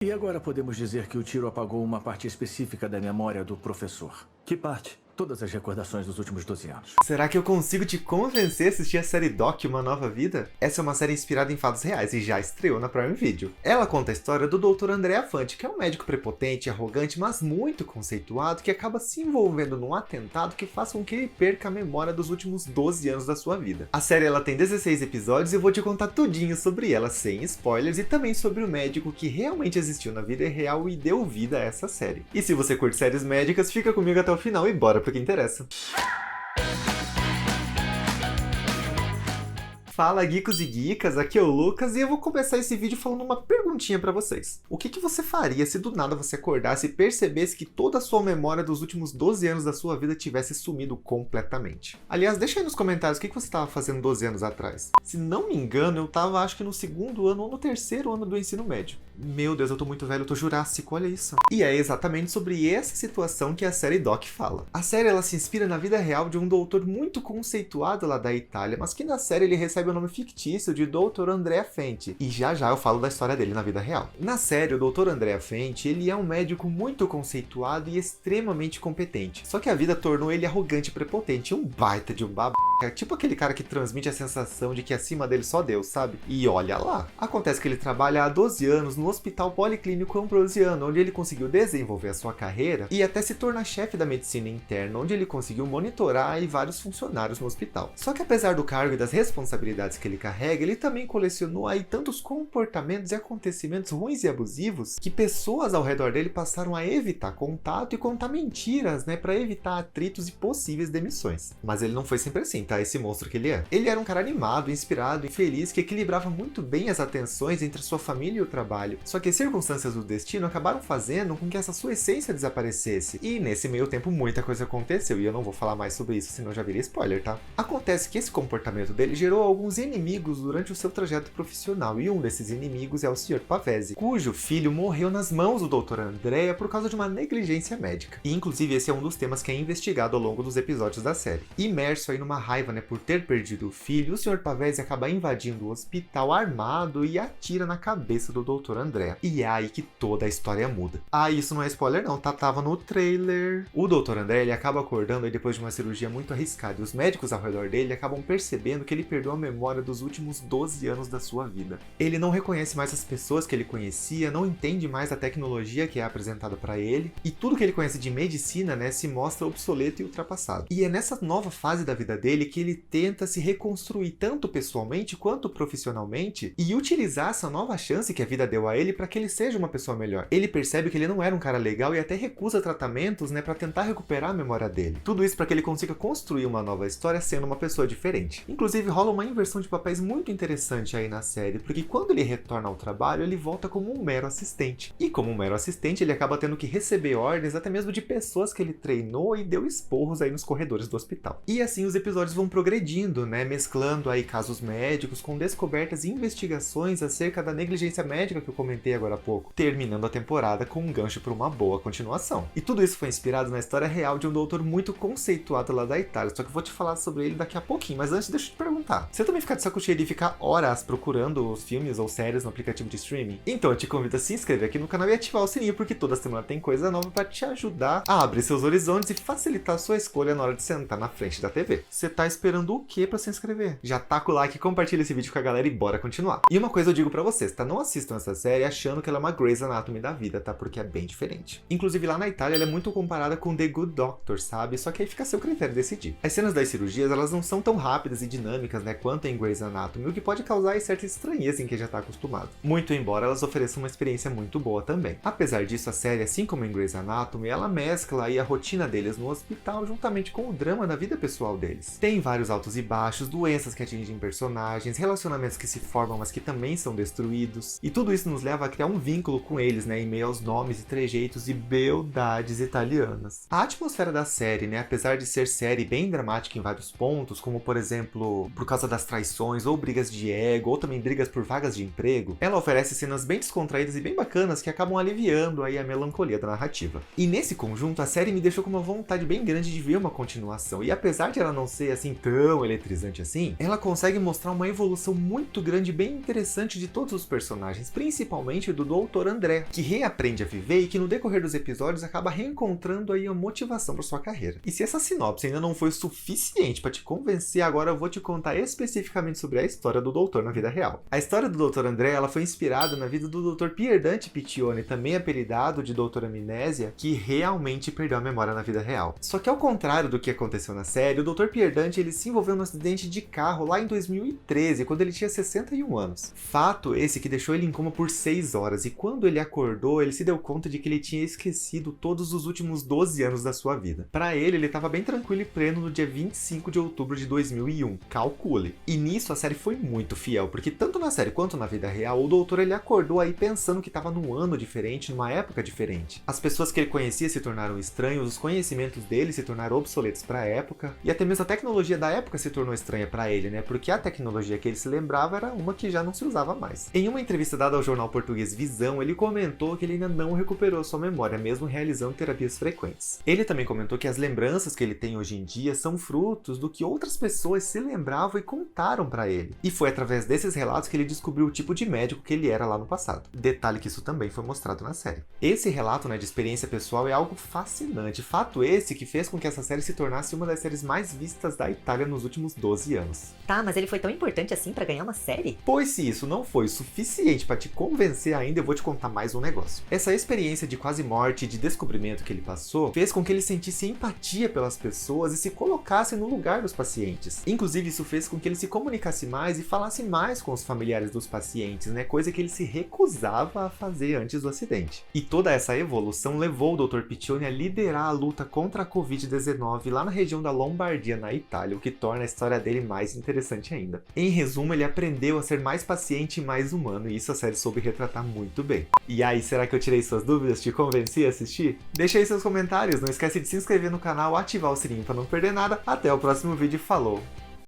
E agora podemos dizer que o tiro apagou uma parte específica da memória do professor. Que parte? Todas as recordações dos últimos 12 anos. Será que eu consigo te convencer a assistir a série Doc Uma Nova Vida? Essa é uma série inspirada em fatos reais e já estreou na Prime Video. Ela conta a história do Dr. André Afante, que é um médico prepotente, arrogante, mas muito conceituado, que acaba se envolvendo num atentado que faz com que ele perca a memória dos últimos 12 anos da sua vida. A série ela tem 16 episódios e eu vou te contar tudinho sobre ela, sem spoilers, e também sobre o médico que realmente existiu na vida real e deu vida a essa série. E se você curte séries médicas, fica comigo até o final e bora pro que interessa. Fala geekos e geekas, aqui é o Lucas e eu vou começar esse vídeo falando uma perguntinha pra vocês. O que você faria se do nada você acordasse e percebesse que toda a sua memória dos últimos 12 anos da sua vida tivesse sumido completamente? Aliás, deixa aí nos comentários o que você estava fazendo 12 anos atrás. Se não me engano, eu tava acho que no segundo ano ou no terceiro ano do ensino médio. Meu Deus, eu tô muito velho, eu tô jurássico, olha isso. E é exatamente sobre essa situação que a série Doc fala. A série ela se inspira na vida real de um doutor muito conceituado lá da Itália, mas que na série ele recebe o nome fictício de Dr. Andrea Fenty. E já eu falo da história dele na vida real. Na série, o Dr. Andrea Fenty, ele é um médico muito conceituado e extremamente competente. Só que a vida tornou ele arrogante e prepotente, um baita de um babaca. Tipo aquele cara que transmite a sensação de que acima dele só Deus, sabe? E olha lá. Acontece que ele trabalha há 12 anos no Hospital Policlínico Ambrosiano, onde ele conseguiu desenvolver a sua carreira e até se tornar chefe da medicina interna, onde ele conseguiu monitorar aí vários funcionários no hospital. Só que apesar do cargo e das responsabilidades que ele carrega, ele também colecionou aí tantos comportamentos e acontecimentos ruins e abusivos que pessoas ao redor dele passaram a evitar contato e contar mentiras, né, para evitar atritos e possíveis demissões. Mas ele não foi sempre assim, tá? Esse monstro que ele é. Ele era um cara animado, inspirado e feliz que equilibrava muito bem as atenções entre sua família e o trabalho. Só que as circunstâncias do destino acabaram fazendo com que essa sua essência desaparecesse. E nesse meio tempo muita coisa aconteceu e eu não vou falar mais sobre isso, senão já viria spoiler, tá? Acontece que esse comportamento dele gerou alguns inimigos durante o seu trajeto profissional, e um desses inimigos é o Sr. Pavese, cujo filho morreu nas mãos do Dr. Andrea por causa de uma negligência médica. E inclusive esse é um dos temas que é investigado ao longo dos episódios da série. Imerso aí numa raiva, né, por ter perdido o filho, o Sr. Pavese acaba invadindo o hospital armado e atira na cabeça do Dr. Andrea. E é aí que toda a história muda. Ah, isso não é spoiler não, tá? Tava no trailer. O Dr. Andrea, ele acaba acordando aí depois de uma cirurgia muito arriscada, e os médicos ao redor dele acabam percebendo que ele perdeu a memória dos últimos 12 anos da sua vida. Ele não reconhece mais as pessoas que ele conhecia, não entende mais a tecnologia que é apresentada para ele, e tudo que ele conhece de medicina, né, se mostra obsoleto e ultrapassado. E é nessa nova fase da vida dele que ele tenta se reconstruir tanto pessoalmente quanto profissionalmente e utilizar essa nova chance que a vida deu a ele para que ele seja uma pessoa melhor. Ele percebe que ele não era um cara legal e até recusa tratamentos, né, para tentar recuperar a memória dele. Tudo isso para que ele consiga construir uma nova história sendo uma pessoa diferente. Inclusive rola uma inversão de papéis muito interessante aí na série, porque quando ele retorna ao trabalho, ele volta como um mero assistente. E como um mero assistente, ele acaba tendo que receber ordens até mesmo de pessoas que ele treinou e deu esporros aí nos corredores do hospital. E assim os episódios vão progredindo, né, mesclando aí casos médicos com descobertas e investigações acerca da negligência médica que eu comentei agora há pouco, terminando a temporada com um gancho para uma boa continuação. E tudo isso foi inspirado na história real de um doutor muito conceituado lá da Itália, só que eu vou te falar sobre ele daqui a pouquinho, mas antes deixa eu te perguntar, você também fica de saco cheio de ficar horas procurando os filmes ou séries no aplicativo de streaming? Então eu te convido a se inscrever aqui no canal e ativar o sininho, porque toda semana tem coisa nova para te ajudar a abrir seus horizontes e facilitar a sua escolha na hora de sentar na frente da TV. Você tá esperando o que para se inscrever? Já taca o like, compartilha esse vídeo com a galera e bora continuar. E uma coisa eu digo pra vocês, tá? Não assistam essa série achando que ela é uma Grey's Anatomy da vida, tá? Porque é bem diferente. Inclusive lá na Itália ela é muito comparada com The Good Doctor, sabe? Só que aí fica a seu critério decidir. As cenas das cirurgias, elas não são tão rápidas e dinâmicas, né, quanto em Grey's Anatomy, o que pode causar aí certa estranheza em quem já tá acostumado. Muito embora elas ofereçam uma experiência muito boa também. Apesar disso, a série, assim como em Grey's Anatomy, ela mescla aí a rotina deles no hospital juntamente com o drama da vida pessoal deles. Tem vários altos e baixos, doenças que atingem personagens, relacionamentos que se formam mas que também são destruídos, e tudo isso nos leva a criar um vínculo com eles, né, em meio aos nomes e trejeitos e beldades italianas. A atmosfera da série, né, apesar de ser série bem dramática em vários pontos, como por exemplo, por causa das traições, ou brigas de ego, ou também brigas por vagas de emprego, ela oferece cenas bem descontraídas e bem bacanas que acabam aliviando aí a melancolia da narrativa. E nesse conjunto, a série me deixou com uma vontade bem grande de ver uma continuação, e apesar de ela não ser assim tão eletrizante assim, ela consegue mostrar uma evolução muito grande e bem interessante de todos os personagens, principalmente do Dr. André, que reaprende a viver e que no decorrer dos episódios acaba reencontrando aí a motivação para sua carreira. E se essa sinopse ainda não foi suficiente para te convencer, agora eu vou te contar especificamente sobre a história do Doutor na vida real. A história do Dr. André, ela foi inspirada na vida do Dr. Pierdante Piccioni, também apelidado de Dr. Amnésia, que realmente perdeu a memória na vida real. Só que ao contrário do que aconteceu na série, o Dr. Pierdante ele se envolveu num acidente de carro lá em 2013, quando ele tinha 61 anos. Fato esse que deixou ele em coma por 6 horas, e quando ele acordou, ele se deu conta de que ele tinha esquecido todos os últimos 12 anos da sua vida. Para ele estava bem tranquilo e pleno no dia 25 de outubro de 2001, calcule. E nisso a série foi muito fiel, porque tanto na série quanto na vida real, o doutor ele acordou aí pensando que estava num ano diferente, numa época diferente. As pessoas que ele conhecia se tornaram estranhos, os conhecimentos dele se tornaram obsoletos para a época, e até mesmo a tecnologia da época se tornou estranha para ele, né? Porque a tecnologia que ele se lembrava era uma que já não se usava mais. Em uma entrevista dada ao jornal português Visão, ele comentou que ele ainda não recuperou sua memória, mesmo realizando terapias frequentes. Ele também comentou que as lembranças que ele tem hoje em dia são frutos do que outras pessoas se lembravam e contaram para ele. E foi através desses relatos que ele descobriu o tipo de médico que ele era lá no passado. Detalhe que isso também foi mostrado na série. Esse relato, né, de experiência pessoal é algo fascinante. Fato esse que fez com que essa série se tornasse uma das séries mais vistas da Itália nos últimos 12 anos. Tá, mas ele foi tão importante assim pra ganhar uma série? Pois se isso não foi suficiente para te convencer ainda, eu vou te contar mais um negócio. Essa experiência de quase morte e de descobrimento que ele passou fez com que ele sentisse empatia pelas pessoas e se colocasse no lugar dos pacientes. Inclusive, isso fez com que ele se comunicasse mais e falasse mais com os familiares dos pacientes, né? Coisa que ele se recusava a fazer antes do acidente. E toda essa evolução levou o Dr. Piccioni a liderar a luta contra a Covid-19 lá na região da Lombardia, na Itália, o que torna a história dele mais interessante ainda. Em resumo, ele aprendeu a ser mais paciente e mais humano, e isso a série soube retratar muito bem. E aí, será que eu tirei suas dúvidas? Te convenci a assistir? Deixa aí seus comentários, não esquece de se inscrever no canal, ativar o sininho para não perder nada. Até o próximo vídeo, falou!